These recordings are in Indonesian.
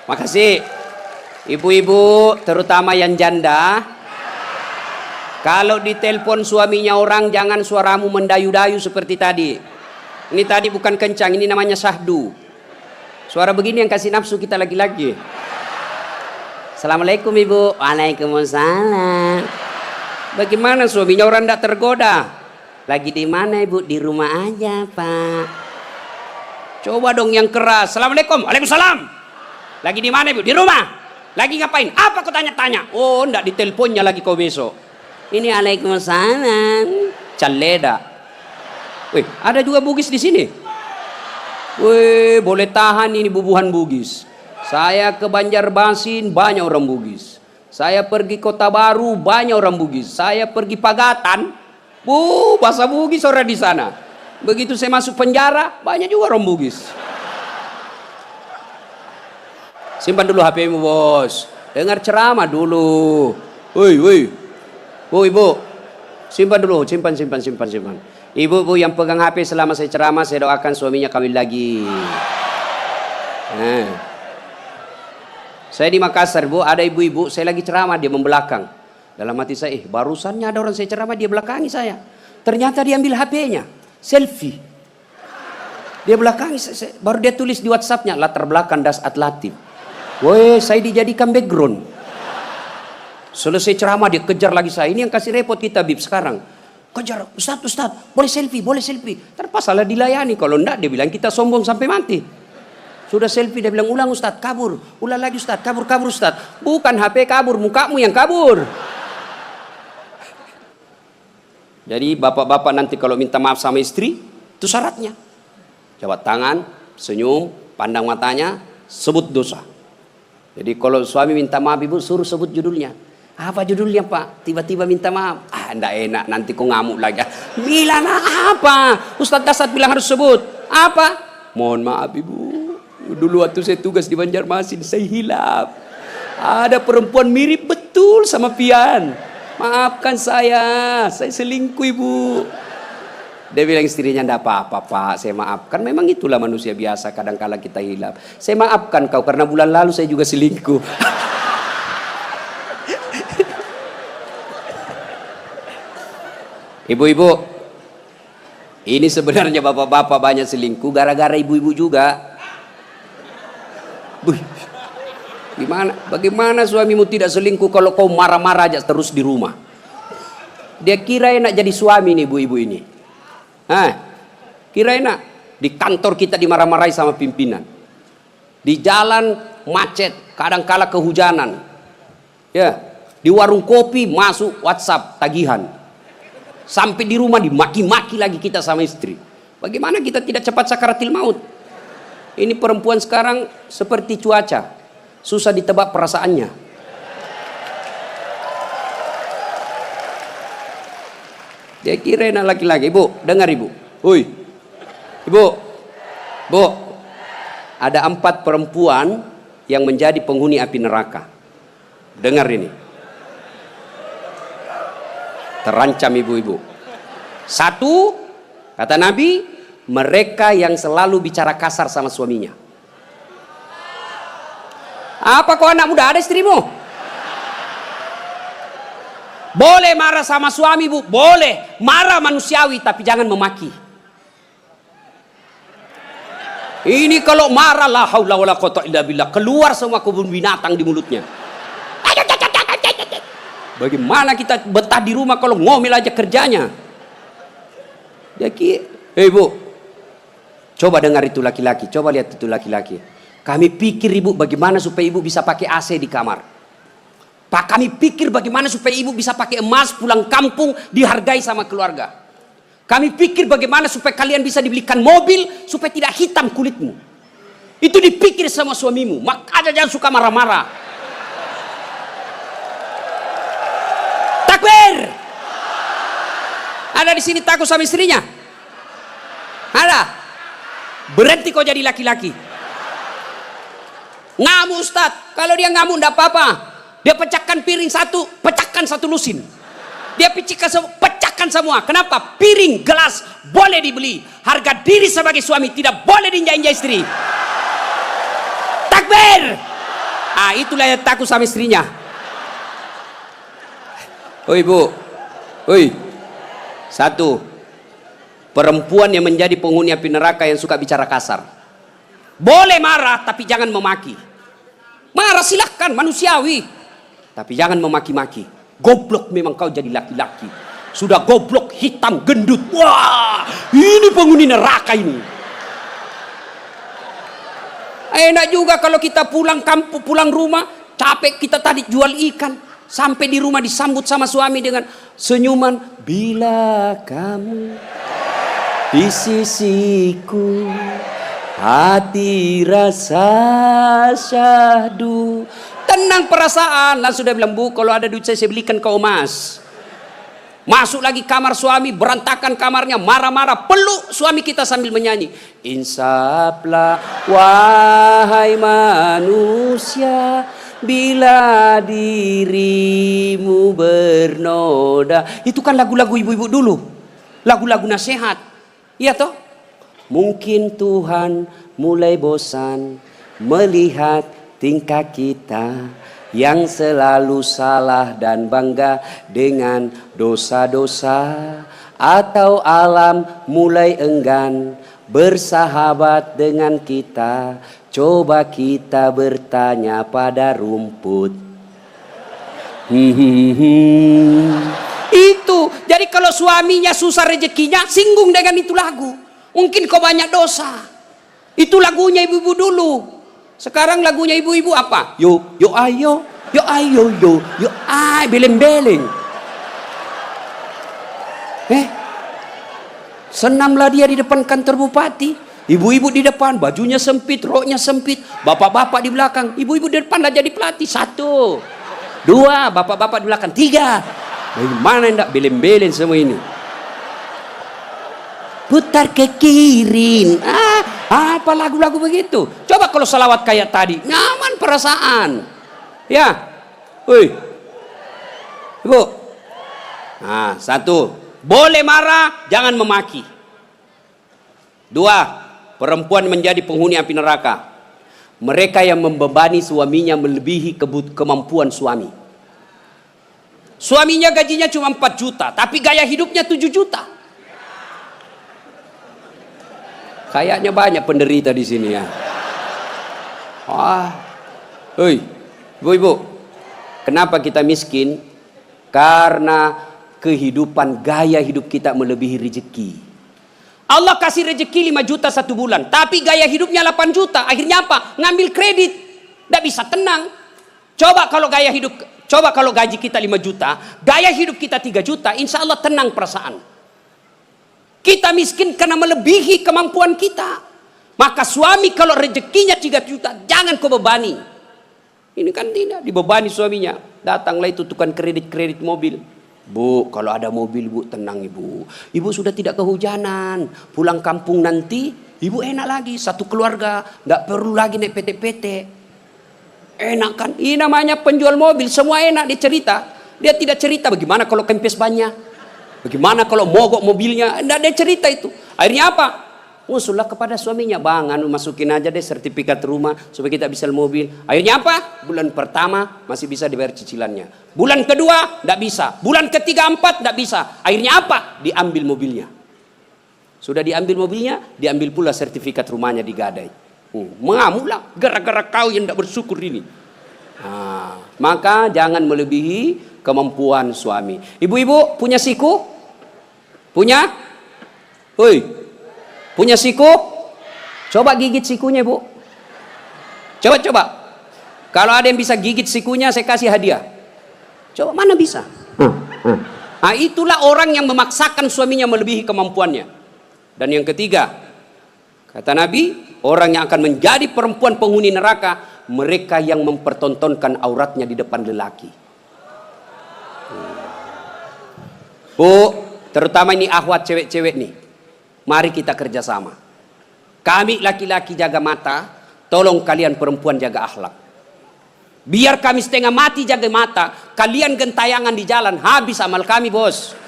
Makasih. Ibu-ibu, terutama yang janda, kalau ditelepon suaminya orang, jangan suaramu mendayu-dayu seperti tadi. Ini tadi bukan kencang, ini namanya syahdu. Suara begini yang kasih nafsu kita lagi-lagi. Assalamualaikum ibu. Waalaikumsalam. Bagaimana suaminya orang tidak tergoda? Lagi di mana ibu? Di rumah aja pak. Coba dong yang keras. Assalamualaikum. Waalaikumsalam. Lagi di mana ibu? Di rumah. Lagi ngapain? Apa kau tanya-tanya? Oh, enggak, diteleponnya lagi kau besok. Ini Waalaikumsalam. Caleda. Wih, ada juga Bugis di sini. Wih, boleh tahan ini bubuhan Bugis. Saya ke Banjarmasin banyak orang Bugis. Saya pergi Kota Baru banyak orang Bugis. Saya pergi Pagatan, bahasa Bugis orang di sana. Begitu saya masuk penjara banyak juga orang Bugis. Simpan dulu HP-mu bos. Dengar ceramah dulu. Woi. Bu ibu, simpan dulu, simpan. Ibu yang pegang HP selama saya ceramah, saya doakan suaminya kawin lagi. Nah. Saya di Makassar bu, ada ibu-ibu, saya lagi ceramah, dia membelakang. Dalam hati saya, barusannya ada orang saya ceramah, dia belakangi saya. Ternyata dia ambil HP-nya, selfie. Dia belakangi, baru dia tulis di WhatsApp-nya, latar belakang das atlatif. Woi, saya dijadikan background. Selesai ceramah dia kejar lagi saya. Ini yang kasih repot kita Bib sekarang. Kejar, Ustaz, boleh selfie. Terpasalah dilayani. Kalau enggak dia bilang kita sombong sampai mati. Sudah selfie dia bilang ulang Ustaz, kabur. Ulang lagi Ustaz, kabur Ustaz. Bukan HP kabur, mukamu yang kabur. Jadi bapak-bapak nanti kalau minta maaf sama istri, itu syaratnya. Jabat tangan, senyum, pandang matanya, sebut dosa. Jadi kalau suami minta maaf ibu, suruh sebut judulnya. Apa judulnya pak? Tiba-tiba minta maaf. Enggak enak, nanti kau ngamuk lagi. Bilang apa? Ustadz Dasat bilang harus sebut. Apa? Mohon maaf ibu. Dulu waktu saya tugas di Banjarmasin, saya hilaf. Ada perempuan mirip betul sama Pian. Maafkan saya selingkuh ibu. Dia bilang istrinya, enggak apa-apa pak, saya maafkan. Memang itulah manusia biasa, kadang-kala kita hilaf. Saya maafkan kau karena bulan lalu saya juga selingkuh. Ibu-ibu, ini sebenarnya bapak-bapak banyak selingkuh gara-gara ibu-ibu juga. Bagaimana suamimu tidak selingkuh kalau kau marah-marah aja terus di rumah? Dia kira enak jadi suami nih ibu-ibu ini. Kira enak. Di kantor kita dimarah-marahi sama pimpinan. Di jalan macet, kadang-kala kehujanan. Ya, di warung kopi masuk WhatsApp tagihan. Sampai di rumah dimaki-maki lagi kita sama istri. Bagaimana kita tidak cepat sakaratil maut? Ini perempuan sekarang seperti cuaca, susah ditebak perasaannya. Dia kira enak laki-laki. Ibu, dengar ibu. Hui, ibu, bu, ada 4 perempuan yang menjadi penghuni api neraka. Dengar ini. Terancam ibu-ibu. 1, kata Nabi, mereka yang selalu bicara kasar sama suaminya. Apa kau anak muda ada istrimu? Boleh marah sama suami bu, boleh marah manusiawi, tapi jangan memaki. Ini kalau marah la haula wala quwata illa billah, keluar semua kebun binatang di mulutnya. Bagaimana kita betah di rumah kalau ngomel aja kerjanya? Jadi, bu, coba dengar itu laki-laki, coba lihat itu laki-laki. Kami pikir ibu bagaimana supaya ibu bisa pakai AC di kamar. Pak, kami pikir bagaimana supaya ibu bisa pakai emas pulang kampung dihargai sama keluarga. Kami pikir bagaimana supaya kalian bisa dibelikan mobil supaya tidak hitam kulitmu. Itu dipikir sama suamimu. Makanya jangan suka marah-marah. Takbir. Ada di sini takut sama istrinya? Ada? Berhenti kau jadi laki-laki. Ngamuk Ustaz. Kalau dia ngamuk enggak apa-apa. Dia pecahkan piring satu, pecahkan satu lusin. Dia pecahkan semua. Kenapa? Piring, gelas boleh dibeli. Harga diri sebagai suami tidak boleh diinjak-injak istri. Takbir. Ah, itulah yang takut sama istrinya. Oi bu, oi, satu, perempuan yang menjadi penghuni api neraka yang suka bicara kasar. Boleh marah, tapi jangan memaki. Marah silahkan, manusiawi, tapi jangan memaki-maki. Goblok memang kau jadi laki-laki. Sudah goblok, hitam, gendut. Wah, ini penghuni neraka ini. Enak juga kalau kita pulang kampung, pulang rumah, capek kita tadi jual ikan. Sampai di rumah disambut sama suami dengan senyuman. Bila kamu di sisiku, hati rasa syahdu. Tenang perasaan. Lah sudah bilang, bu kalau ada duit saya belikan kau emas. Masuk lagi kamar suami, berantakan kamarnya, marah-marah, peluk suami kita sambil menyanyi. Insaplah wahai manusia, bila dirimu bernoda. Itu kan lagu-lagu ibu-ibu dulu, lagu-lagu nasihat, iya toh? Mungkin Tuhan mulai bosan melihat tingkah kita yang selalu salah dan bangga dengan dosa-dosa, atau alam mulai enggan bersahabat dengan kita. Coba kita bertanya pada rumput. Itu. Jadi kalau suaminya susah rezekinya, singgung dengan itu lagu. Mungkin kau banyak dosa. Itu lagunya ibu-ibu dulu. Sekarang lagunya ibu-ibu apa? Yo, yo ayo, yo ayo, yo ay, beleng-beleng. Senamlah dia di depan kantor bupati. Ibu-ibu di depan, bajunya sempit, roknya sempit. Bapak-bapak di belakang. Ibu-ibu di depan lah jadi pelatih. 1, 2, bapak-bapak di belakang. 3. Bagaimana enggak beleng-beleng semua ini? Putar ke kiri. Apa lagu-lagu begitu? Coba kalau salawat kayak tadi, nyaman perasaan. Ya. Woi. Ibu. Nah, 1. Boleh marah, jangan memaki. 2. Perempuan menjadi penghuni api neraka. Mereka yang membebani suaminya melebihi kemampuan suami. Suaminya gajinya cuma 4 juta, tapi gaya hidupnya 7 juta. Kayaknya banyak penderita di sini ya. Hei, ibu-ibu, kenapa kita miskin? Karena kehidupan, gaya hidup kita melebihi rezeki. Allah kasih rezeki 5 juta 1 bulan, tapi gaya hidupnya 8 juta. Akhirnya apa? Ngambil kredit. Tidak bisa tenang. Coba kalau gaji kita 5 juta, gaya hidup kita 3 juta, insya Allah tenang perasaan. Kita miskin karena melebihi kemampuan kita. Maka suami kalau rezekinya 3 juta, jangan kau bebani. Ini kan tidak dibebani suaminya. Datanglah itu tukang kredit mobil. Bu, kalau ada mobil bu, tenang ibu. Ibu sudah tidak kehujanan. Pulang kampung nanti, ibu enak lagi. Satu keluarga, nggak perlu lagi naik PT-PT. Enak kan? Ini namanya penjual mobil, semua enak dia cerita. Dia tidak cerita bagaimana kalau kempes banyak, bagaimana kalau mogok mobilnya. Nggak dia cerita itu. Akhirnya apa? Usullah kepada suaminya, bang, masukin aja deh sertifikat rumah supaya kita bisa mobil. Akhirnya apa? Bulan pertama masih bisa dibayar cicilannya. Bulan kedua tidak bisa. Bulan ketiga, 4 tidak bisa. Akhirnya apa? Diambil mobilnya. Sudah diambil mobilnya, diambil pula sertifikat rumahnya digadai. Mengamuklah gara-gara kau yang tidak bersyukur ini. Maka jangan melebihi kemampuan suami. Ibu-ibu punya siku? Punya? Hoi. Punya siku? Coba gigit sikunya, Bu. Coba. Kalau ada yang bisa gigit sikunya, saya kasih hadiah. Coba, mana bisa? Nah, itulah orang yang memaksakan suaminya melebihi kemampuannya. Dan yang ketiga, kata Nabi, orang yang akan menjadi perempuan penghuni neraka, mereka yang mempertontonkan auratnya di depan lelaki. Bu, terutama ini akhwat cewek-cewek nih. Mari kita kerjasama. Kami laki-laki jaga mata, tolong kalian perempuan jaga akhlak. Biar kami setengah mati jaga mata, kalian gentayangan di jalan, habis amal kami, bos.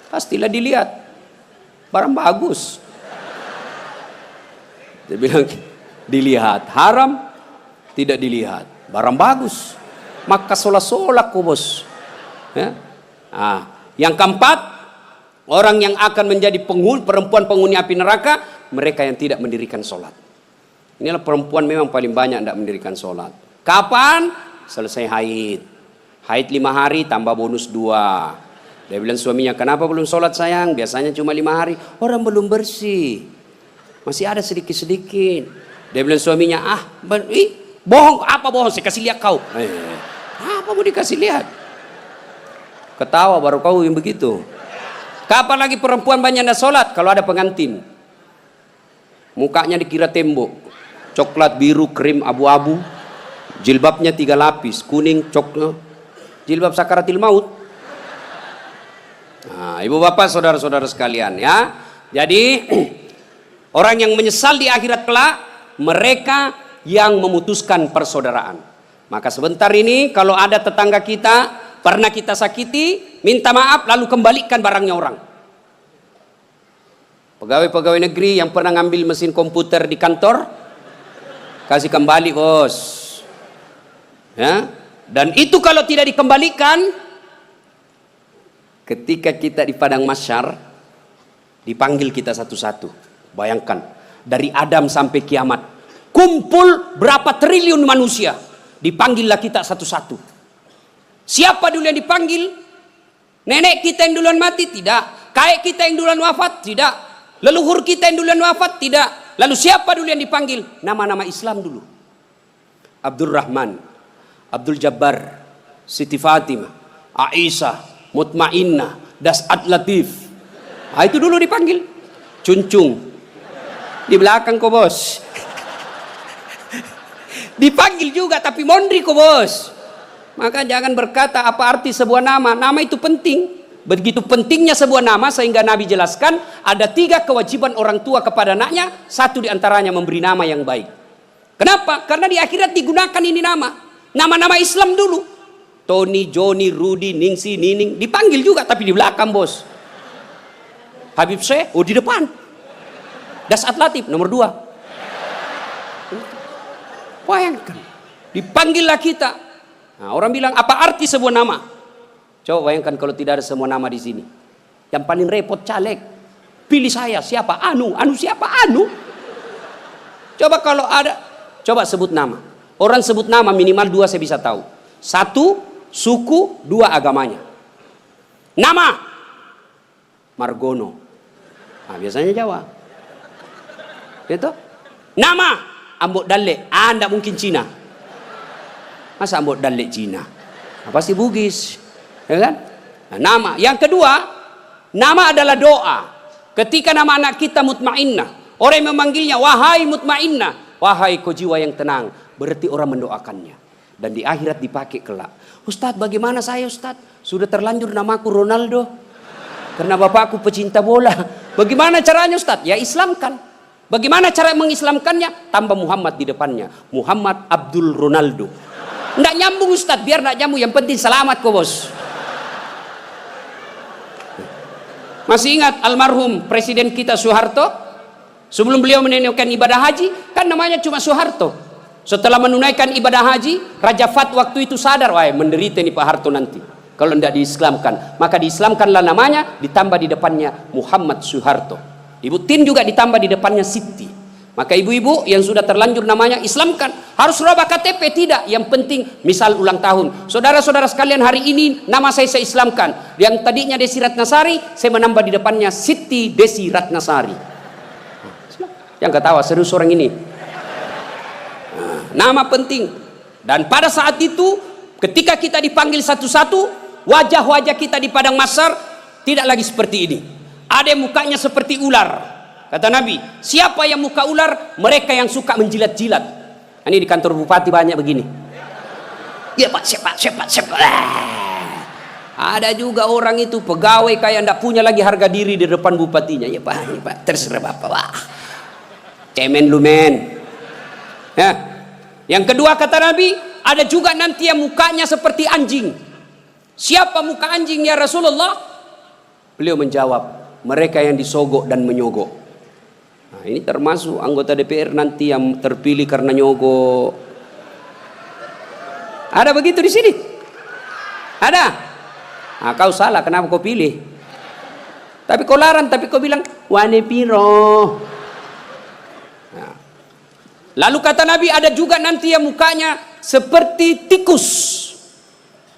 Pastilah dilihat, barang bagus. Dia bilang, dilihat. Haram tidak dilihat. Barang bagus, maka solak-solak kok bos. Ya? Yang keempat, orang yang akan menjadi perempuan penghuni api neraka, mereka yang tidak mendirikan sholat. Inilah perempuan memang paling banyak tidak mendirikan sholat. Kapan? Selesai haid. Haid 5 hari tambah bonus 2. Dia bilang suaminya, kenapa belum sholat sayang? Biasanya cuma 5 hari. Orang belum bersih, masih ada sedikit-sedikit. Dia bilang suaminya, bohong. Apa bohong? Saya kasih lihat kau. Apa mau dikasih lihat? Ketawa baru kau yang begitu. Kapan lagi perempuan banyak tidak sholat? Kalau ada pengantin, mukanya dikira tembok, coklat, biru, krim, abu-abu, jilbabnya 3 lapis, kuning, coklat, jilbab sakaratil maut. Ibu bapak saudara-saudara sekalian ya. Jadi orang yang menyesal di akhirat kelak, mereka yang memutuskan persaudaraan. Maka sebentar ini kalau ada tetangga kita pernah kita sakiti, minta maaf lalu kembalikan barangnya orang. Pegawai-pegawai negeri yang pernah ngambil mesin komputer di kantor, kasih kembali bos. Ya. Dan itu kalau tidak dikembalikan, ketika kita di padang mahsyar, dipanggil kita satu-satu. Bayangkan, dari Adam sampai kiamat, kumpul berapa triliun manusia, dipanggillah kita satu-satu. Siapa dulu yang dipanggil? Nenek kita yang duluan mati? Tidak. Kakek kita yang duluan wafat? Tidak. Leluhur kita yang duluan wafat? Tidak. Lalu siapa dulu yang dipanggil? Nama-nama Islam dulu. Abdul Rahman, Abdul Jabbar, Siti Fatimah, Aisyah, Mutmainnah, Das'at Latif. Itu dulu dipanggil. Cuncung. Di belakang kok bos. Dipanggil juga tapi mondri kok bos. Maka jangan berkata apa arti sebuah nama. Nama itu penting. Begitu pentingnya sebuah nama sehingga Nabi jelaskan ada 3 kewajiban orang tua kepada anaknya. 1 diantaranya memberi nama yang baik. Kenapa? Karena di akhirat digunakan ini nama. Nama-nama Islam dulu. Tony, Joni, Rudy, Ningsi, Nining. Dipanggil juga tapi di belakang bos. Habib Syekh, di depan. Das'at Latif nomor 2. Bayangkan. Dipanggillah kita. Nah, orang bilang apa arti sebuah nama? Coba bayangkan kalau tidak ada semua nama di sini. Yang paling repot caleg. Pilih saya siapa? Anu siapa? Anu. Coba kalau ada, coba sebut nama. Orang sebut nama minimal 2 saya bisa tahu. 1 suku, 2 agamanya. Nama Margono. Nah, biasanya Jawa. Gitu? Nama Ambok Dalle. Anda mungkin Cina. Masa Ambok Dalle Cina? Pasti Bugis. Ya kan? Nah, nama. Yang kedua, nama adalah doa. Ketika nama anak kita Mutmainnah, orang yang memanggilnya, wahai Mutmainnah, wahai kau jiwa yang tenang, berarti orang mendoakannya. Dan di akhirat dipakai kelak. Ustadz, bagaimana saya Ustadz? Sudah terlanjur namaku Ronaldo. Karena bapakku pecinta bola. Bagaimana caranya Ustadz? Ya Islamkan. Bagaimana cara mengislamkannya? Tambah Muhammad di depannya. Muhammad Abdul Ronaldo. Nggak nyambung Ustadz, biar nggak nyambung. Yang penting selamat kok bos. Masih ingat almarhum Presiden kita Soeharto? Sebelum beliau menunaikan ibadah haji, kan namanya cuma Soeharto. Setelah menunaikan ibadah haji, Raja Fat waktu itu sadar, wah menderita nih Pak Harto nanti. Kalau tidak diislamkan, maka diislamkanlah namanya, ditambah di depannya Muhammad Soeharto. Ibu Tin juga ditambah di depannya Siti. Maka ibu-ibu yang sudah terlanjur namanya Islamkan. Harus rubah KTP? Tidak. Yang penting misal ulang tahun. Saudara-saudara sekalian, hari ini nama saya Islamkan. Yang tadinya Desi Ratnasari, saya menambah di depannya Siti Desi Ratnasari. Yang ketawa serius orang ini. Nama penting. Dan pada saat itu ketika kita dipanggil satu-satu, wajah-wajah kita di padang mahsyar tidak lagi seperti ini. Ada yang mukanya seperti ular. Kata Nabi, siapa yang muka ular? Mereka yang suka menjilat-jilat. Ini di kantor bupati banyak begini. Ya Pak, siapa. Ada juga orang itu pegawai kayak ndak punya lagi harga diri di depan bupatinya. Ya Pak, terserah Bapak. Wah. Cemen lu men. Ya. Yang kedua kata Nabi, ada juga nanti yang mukanya seperti anjing. Siapa muka anjing ya Rasulullah? Beliau menjawab, mereka yang disogok dan menyogok. Nah, ini termasuk anggota DPR nanti yang terpilih karena nyogok. Ada begitu di sini? Ada? Nah, kau salah, kenapa kau pilih? Tapi kau larang, tapi kau bilang wane piro. Nah. Lalu kata Nabi, ada juga nanti yang mukanya seperti tikus.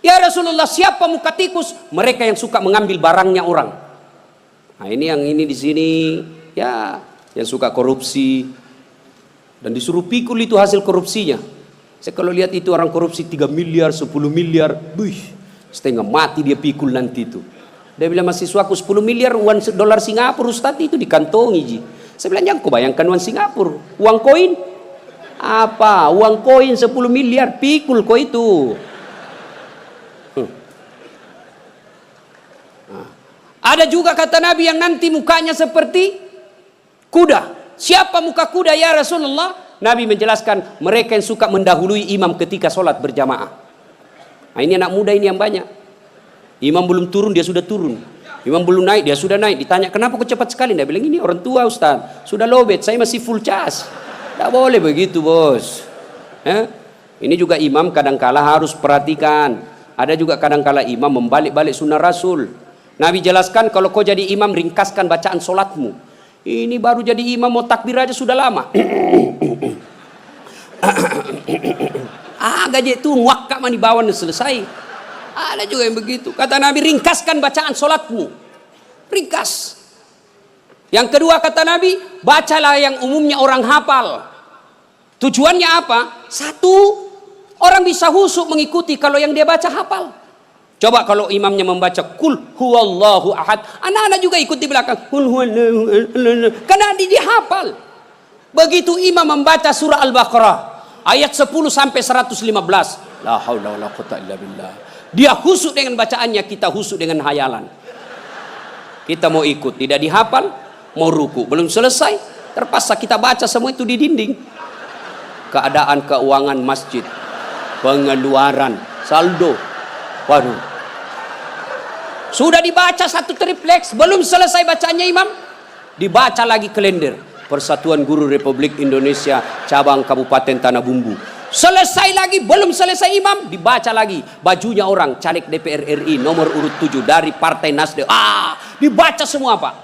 Ya Rasulullah, siapa muka tikus? Mereka yang suka mengambil barangnya orang. Nah, ini yang ini di sini ya, yang suka korupsi dan disuruh pikul itu hasil korupsinya. Saya kalau lihat itu orang korupsi 3 miliar, 10 miliar, setengah mati dia pikul nanti itu. Dia bilang mahasiswaku 10 miliar uang dolar Singapura Ustaz itu dikantongi ji. Saya bilang jangan kau bayangkan uang Singapura, uang koin apa? Uang koin 10 miliar pikul kau itu. Ada juga kata Nabi yang nanti mukanya seperti kuda. Siapa muka kuda ya Rasulullah? Nabi menjelaskan mereka yang suka mendahului imam ketika sholat berjamaah. Nah, ini anak muda ini yang banyak. Imam belum turun dia sudah turun. Imam belum naik dia sudah naik. Ditanya kenapa kok cepat sekali? Dia bilang ini orang tua Ustaz. Sudah lowbat, saya masih full charge. Tidak boleh begitu bos. Ini juga imam kadangkala harus perhatikan. Ada juga kadangkala imam membalik-balik sunnah Rasul. Nabi jelaskan kalau kau jadi imam ringkaskan bacaan solatmu. Ini baru jadi imam mau takbir aja sudah lama. Gaji itu muakkak mani bawan selesai. Ada juga yang begitu. Kata Nabi ringkaskan bacaan solatmu. Ringkas. Yang kedua kata Nabi, bacalah yang umumnya orang hafal. Tujuannya apa? Satu, orang bisa husuk mengikuti kalau yang dia baca hafal. Coba kalau imamnya membaca kul huwallahu ahad, anak-anak juga ikut di belakang kul huwallahu ahad, karena dia hafal. Begitu imam membaca surah Al-Baqarah ayat 10 sampai 115, la haula wala quwwata illa billah. Dia husuk dengan bacaannya, kita husuk dengan hayalan. Kita mau ikut, tidak dihafal, mau ruku, belum selesai, terpaksa kita baca semua itu di dinding. Keadaan keuangan masjid, pengeluaran, saldo, waduh. Sudah dibaca satu tripleks, belum selesai bacanya imam, dibaca lagi kalender. Persatuan Guru Republik Indonesia cabang Kabupaten Tanah Bumbu. Selesai lagi, belum selesai imam, dibaca lagi bajunya orang caleg DPR RI nomor urut 7 dari Partai Nasdem. Dibaca semua Pak.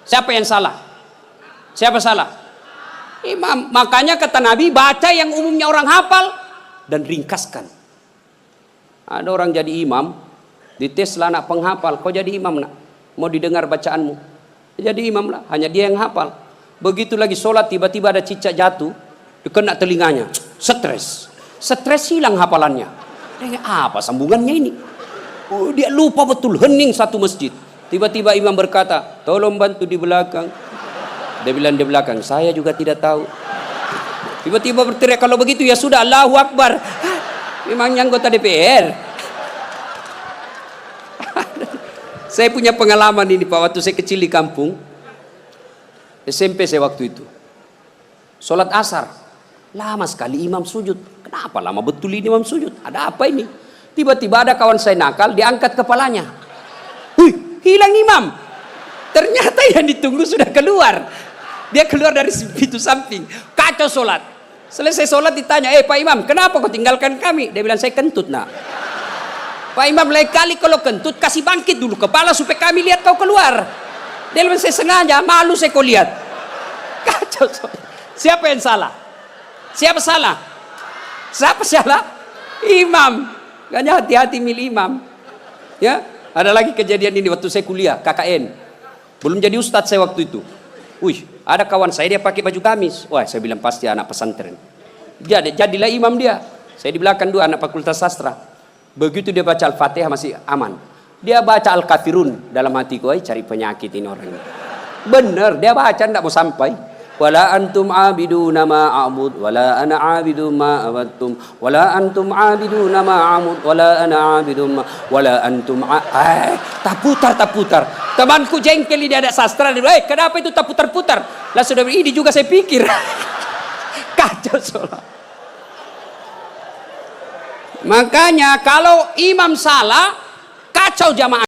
Siapa yang salah? Siapa salah? Imam. Makanya kata Nabi, baca yang umumnya orang hafal dan ringkaskan. Ada orang jadi imam, dites lah anak penghafal, kau jadi imam nak, mau didengar bacaanmu, jadi imam lah, hanya dia yang hafal. Begitu lagi sholat tiba-tiba ada cicak jatuh, kena telinganya, stres hilang hafalannya. Apa sambungannya ini? Dia lupa betul, hening satu masjid. Tiba-tiba imam berkata, tolong bantu di belakang. Dia bilang di belakang, saya juga tidak tahu. Tiba-tiba berteriak, kalau begitu ya sudah, Allahu Akbar. Memangnya anggota DPR. Saya punya pengalaman ini Pak, waktu saya kecil di kampung SMP saya waktu itu. Sholat asar, lama sekali imam sujud. Kenapa lama betul ini imam sujud? Ada apa ini? Tiba-tiba ada kawan saya nakal, diangkat kepalanya. Hilang imam. Ternyata yang ditunggu sudah keluar. Dia keluar dari pintu samping. Kacau sholat. Selesai sholat ditanya, Pak Imam, kenapa kau tinggalkan kami? Dia bilang, saya kentut nak. Pak Imam, lain kali kalau kentut kasih bangkit dulu kepala supaya kami lihat kau keluar. Dia bilang, saya sengaja, malu saya kau lihat. Kacau sholat. Siapa yang salah? Siapa salah? Siapa salah? Imam. Makanya hati-hati milih imam. Ya, ada lagi kejadian ini waktu saya kuliah KKN. Belum jadi ustadz saya waktu itu. Ada kawan saya dia pakai baju gamis. Wah, saya bilang pasti anak pesantren. Jadilah imam dia. Saya di belakang dua anak fakultas sastra. Begitu dia baca Al-Fatihah masih aman. Dia baca Al-Kafirun dalam hatiku, cari penyakit ini orang ini. Benar, dia baca enggak mau sampai. Wala antum abiduna ma a'bud wala ana abidu ma abattum wala antum abiduna ma a'bud wala ana abidu ma wala antum tak putar. Temanku jengkel ini ada sastra, dia bilang, kenapa itu tak putar-putar? Lah sudah ini juga saya pikir. Kacau sholat. Makanya kalau imam salah, kacau jamaah.